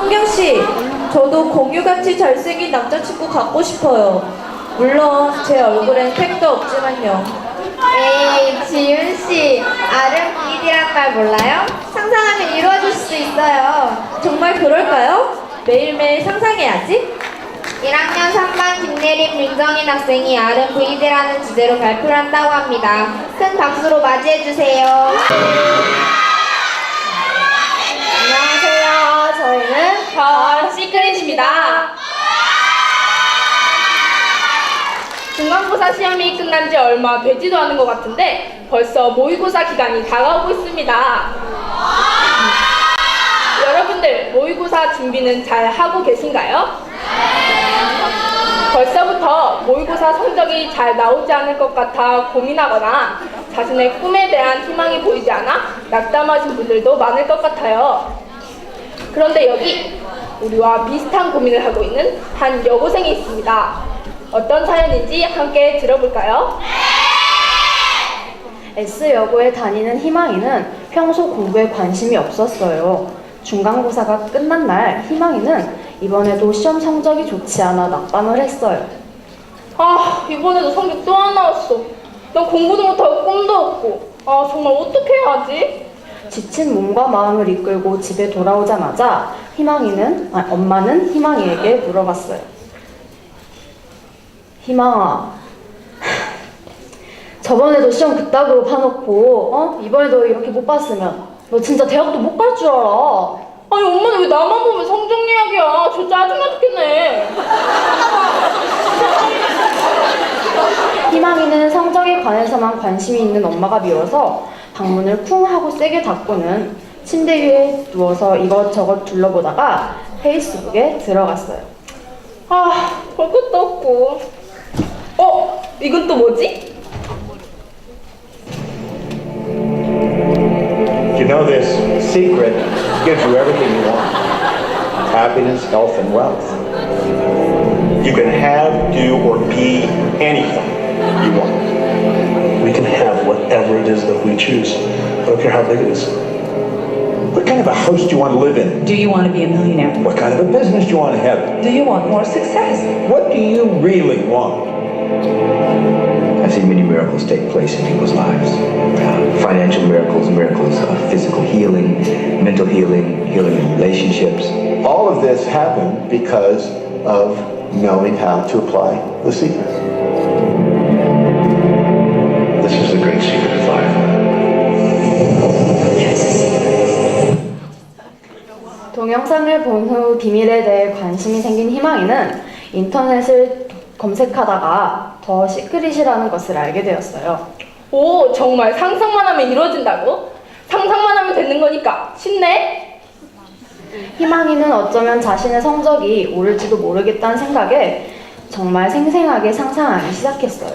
성경씨, 저도 공유같이 잘생긴 남자친구 갖고 싶어요. 물론 제 얼굴엔 택도 없지만요. 에이, 지윤씨, RMVD란 말 몰라요? 상상하면 이루어질 수 있어요. 정말 그럴까요? 매일매일 상상해야지. 1학년 3반 김예림 민정인 학생이 RMVD라는 주제로 발표를 한다고 합니다. 큰 박수로 맞이해주세요. 안녕하세요. 저희는 별 시크릿입니다. 중간고사 시험이 끝난 지 얼마 되지도 않은 것 같은데 벌써 모의고사 기간이 다가오고 있습니다. 여러분들 모의고사 준비는 잘 하고 계신가요? 벌써부터 모의고사 성적이 잘 나오지 않을 것 같아 고민하거나 자신의 꿈에 대한 희망이 보이지 않아 낙담하신 분들도 많을 것 같아요. 그런데 여기 우리와 비슷한 고민을 하고 있는 한 여고생이 있습니다. 어떤 사연인지 함께 들어볼까요? S여고에 다니는 희망이는 평소 공부에 관심이 없었어요. 중간고사가 끝난 날 희망이는 이번에도 시험 성적이 좋지 않아 낙담을 했어요. 아, 이번에도 성적 또 안 나왔어. 난 공부도 못하고 꿈도 없고. 아, 정말 어떻게 해야 하지? 지친 몸과 마음을 이끌고 집에 돌아오자마자 엄마는 희망이에게 물어봤어요. 희망아, 저번에도 시험 그따구로 봐놓고 이번에도 이렇게 못 봤으면 너 진짜 대학도 못 갈 줄 알아. 아니, 엄마는 왜 나만 보면 성적 이야기야? 저 짜증나 죽겠네. 희망이는 성적에 관해서만 관심이 있는 엄마가 미워서 방문을 쿵 하고 세게 닫고는 침대 위에 누워서 이것저것 둘러보다가 페이스북에 들어갔어요. 아, 볼 것도 없고. 이건 또 뭐지? You know, this secret gives you everything you want. Happiness, health, and wealth. You can have, do, or be anything you want. We can have whatever it is that we choose. I don't care how big it is. What kind of a house do you want to live in? Do you want to be a millionaire? What kind of a business do you want to have? Do you want more success? What do you really want? I've seen many miracles take place in people's lives. Financial miracles, miracles of physical healing, mental healing, healing in relationships. All of this happened because of knowing how to apply the secret. This is the great secret of life. 동영상을 본 후 비밀에 대해 관심이 생긴 희망이는 인터넷을 검색하다가 더 시크릿이라는 것을 알게 되었어요. 오, 정말 상상만 하면 이루어진다고? 상상만 하면 되는 거니까 쉽네? 희망이는 어쩌면 자신의 성적이 오를지도 모르겠다는 생각에 정말 생생하게 상상하기 시작했어요.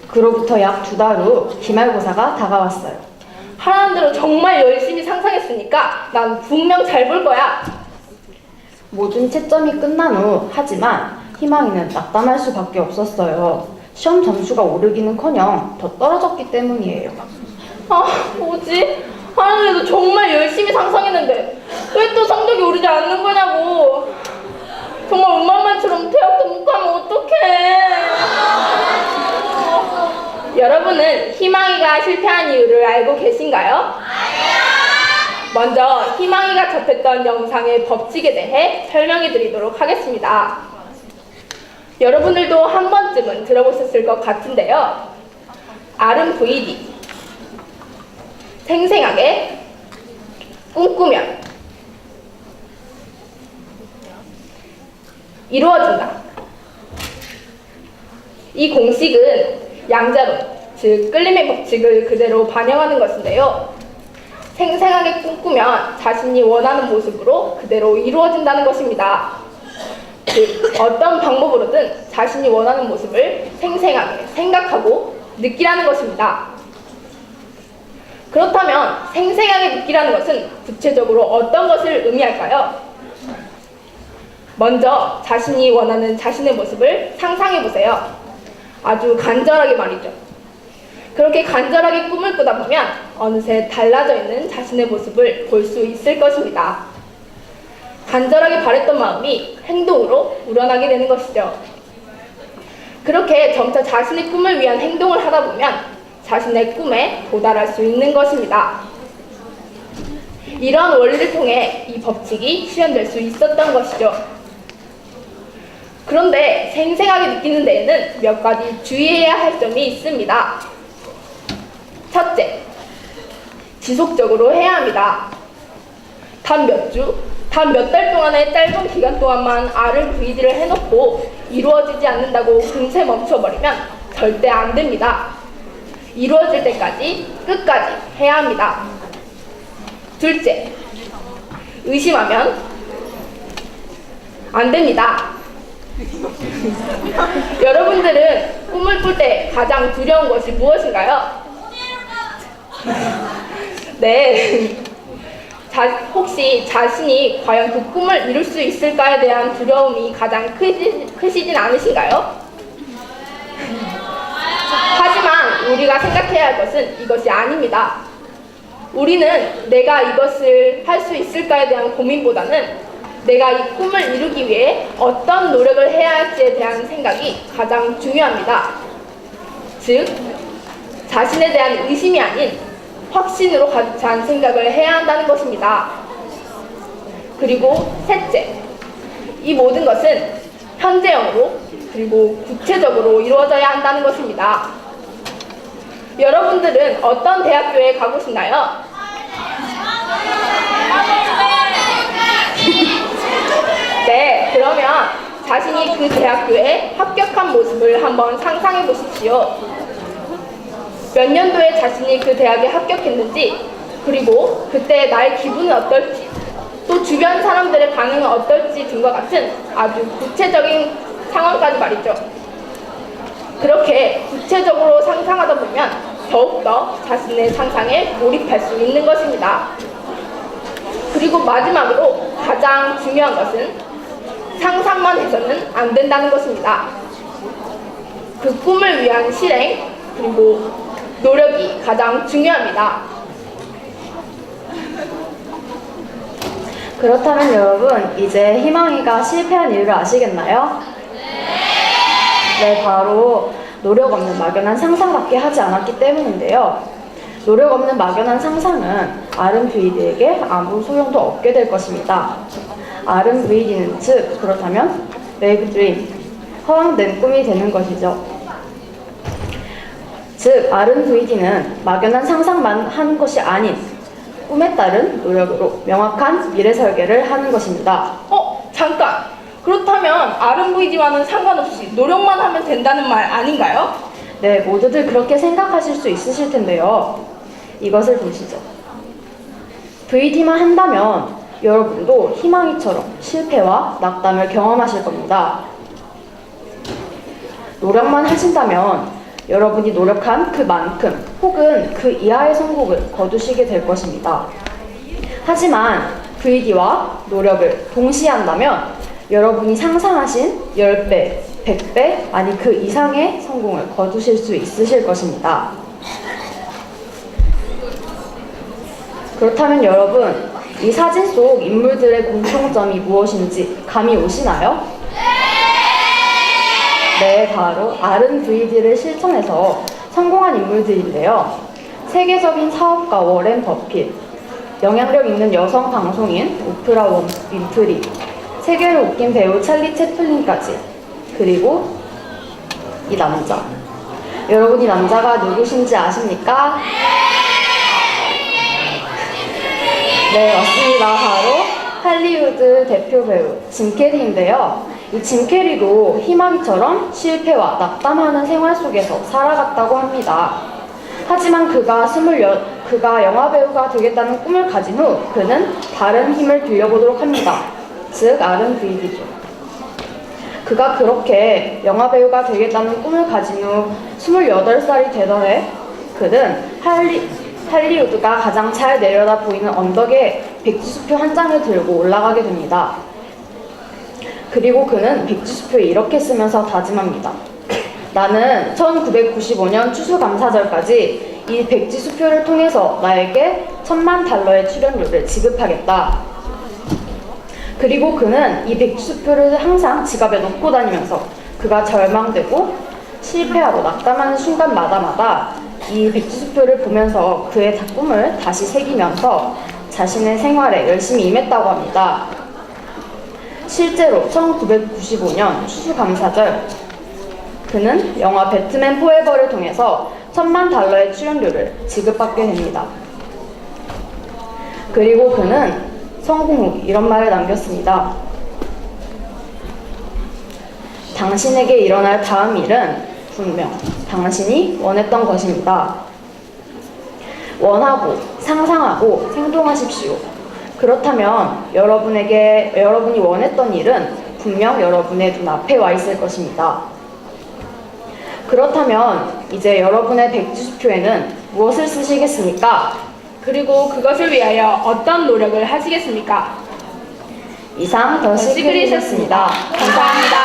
그로부터 약 2달 후 기말고사가 다가왔어요. 하라는 대로 정말 열심히 상상했으니까 난 분명 잘 볼 거야. 모든 채점이 끝난 후 하지만 희망이는 낙담할 수밖에 없었어요. 시험 점수가 오르기는커녕 더 떨어졌기 때문이에요. 아, 뭐지? 하라는 대로 정말 열심히 상상했는데 왜 또 성적이 오르지 않는 거냐고. 정말 엄마만처럼 대학도 못 가면 어떡해. 여러분은 희망이가 실패한 이유를 알고 계신가요? 아니요. 먼저 희망이가 접했던 영상의 법칙에 대해 설명해 드리도록 하겠습니다. 여러분들도 한 번쯤은 들어보셨을 것 같은데요. RMVD, 생생하게, 꿈꾸면, 이루어진다. 이 공식은 양자론, 즉 끌림의 법칙을 그대로 반영하는 것인데요. 생생하게 꿈꾸면 자신이 원하는 모습으로 그대로 이루어진다는 것입니다. 즉 어떤 방법으로든 자신이 원하는 모습을 생생하게 생각하고 느끼라는 것입니다. 그렇다면 생생하게 느끼라는 것은 구체적으로 어떤 것을 의미할까요? 먼저 자신이 원하는 자신의 모습을 상상해보세요. 아주 간절하게 말이죠. 그렇게 간절하게 꿈을 꾸다 보면 어느새 달라져 있는 자신의 모습을 볼 수 있을 것입니다. 간절하게 바랬던 마음이 행동으로 우러나게 되는 것이죠. 그렇게 점차 자신의 꿈을 위한 행동을 하다 보면 자신의 꿈에 도달할 수 있는 것입니다. 이런 원리를 통해 이 법칙이 실현될 수 있었던 것이죠. 그런데 생생하게 느끼는 데에는 몇 가지 주의해야 할 점이 있습니다. 첫째, 지속적으로 해야 합니다. 단 몇 달 동안의 짧은 기간 동안만 RVD를 해놓고 이루어지지 않는다고 금세 멈춰버리면 절대 안 됩니다. 이루어질 때까지 끝까지 해야 합니다. 둘째, 의심하면 안 됩니다. 여러분들은 꿈을 꿀 때 가장 두려운 것이 무엇인가요? 네. 혹시 자신이 과연 그 꿈을 이룰 수 있을까에 대한 두려움이 가장 크시진 않으신가요? 하지만 우리가 생각해야 할 것은 이것이 아닙니다. 우리는 내가 이것을 할 수 있을까에 대한 고민보다는 내가 이 꿈을 이루기 위해 어떤 노력을 해야 할지에 대한 생각이 가장 중요합니다. 즉, 자신에 대한 의심이 아닌 확신으로 가득 찬 생각을 해야 한다는 것입니다. 그리고 셋째, 이 모든 것은 현재형으로 그리고 구체적으로 이루어져야 한다는 것입니다. 여러분들은 어떤 대학교에 가고 싶나요? 네, 그러면 자신이 그 대학교에 합격한 모습을 한번 상상해 보십시오. 몇 년도에 자신이 그 대학에 합격했는지, 그리고 그때 나의 기분은 어떨지, 또 주변 사람들의 반응은 어떨지 등과 같은 아주 구체적인 상황까지 말이죠. 그렇게 구체적으로 상상하다 보면 더욱더 자신의 상상에 몰입할 수 있는 것입니다. 그리고 마지막으로 가장 중요한 것은 상상만 해서는 안 된다는 것입니다. 그 꿈을 위한 실행, 그리고 노력이 가장 중요합니다. 그렇다면 여러분, 이제 희망이가 실패한 이유를 아시겠나요? 네, 바로 노력 없는 막연한 상상밖에 하지 않았기 때문인데요. 노력 없는 막연한 상상은 RVD에게 아무 소용도 없게 될 것입니다. RVD는 즉, 그렇다면 vague dream, 허황된 꿈이 되는 것이죠. 즉, RVD는 막연한 상상만 하는 것이 아닌 꿈에 따른 노력으로 명확한 미래 설계를 하는 것입니다. 잠깐! 그렇다면 RVD와는 상관없이 노력만 하면 된다는 말 아닌가요? 네, 모두들 그렇게 생각하실 수 있으실 텐데요. 이것을 보시죠. VD만 한다면 여러분도 희망이처럼 실패와 낙담을 경험하실 겁니다. 노력만 하신다면 여러분이 노력한 그만큼 혹은 그 이하의 성공을 거두시게 될 것입니다. 하지만 VD와 노력을 동시에 한다면 여러분이 상상하신 10배, 100배, 아니 그 이상의 성공을 거두실 수 있으실 것입니다. 그렇다면 여러분, 이 사진 속 인물들의 공통점이 무엇인지 감이 오시나요? 네, 바로 RVD를 실천해서 성공한 인물들인데요. 세계적인 사업가 워렌 버핏, 영향력 있는 여성 방송인 오프라 윈프리, 세계를 웃긴 배우 찰리 채플린까지, 그리고 이 남자. 여러분, 이 남자가 누구신지 아십니까? 네, 맞습니다. 바로 할리우드 대표 배우 짐 캐리인데요. 이 짐 캐리도 희망처럼 실패와 낙담하는 생활 속에서 살아갔다고 합니다. 하지만 그가 영화배우가 되겠다는 꿈을 가진 후 그는 다른 힘을 빌려보도록 합니다. 즉, RVD죠. 그가 그렇게 영화배우가 되겠다는 꿈을 가진 후 28살이 되던 해 그는 할리우드가 가장 잘 내려다 보이는 언덕에 백지수표 한 장을 들고 올라가게 됩니다. 그리고 그는 백지수표에 이렇게 쓰면서 다짐합니다. 나는 1995년 추수감사절까지 이 백지수표를 통해서 나에게 $10,000,000의 출연료를 지급하겠다. 그리고 그는 이 백지수표를 항상 지갑에 넣고 다니면서 그가 절망되고 실패하고 낙담하는 순간마다마다 이 백지수표를 보면서 그의 꿈을 다시 새기면서 자신의 생활에 열심히 임했다고 합니다. 실제로 1995년 추수감사절 그는 영화 배트맨 포에버를 통해서 $10,000의 출연료를 지급받게 됩니다. 그리고 그는 성공 후 이런 말을 남겼습니다. 당신에게 일어날 다음 일은 분명 당신이 원했던 것입니다. 원하고 상상하고 행동하십시오. 그렇다면 여러분이 원했던 일은 분명 여러분의 눈앞에 와 있을 것입니다. 그렇다면 이제 여러분의 백지수표에는 무엇을 쓰시겠습니까? 그리고 그것을 위하여 어떤 노력을 하시겠습니까? 이상 더 시크릿이었습니다. 감사합니다.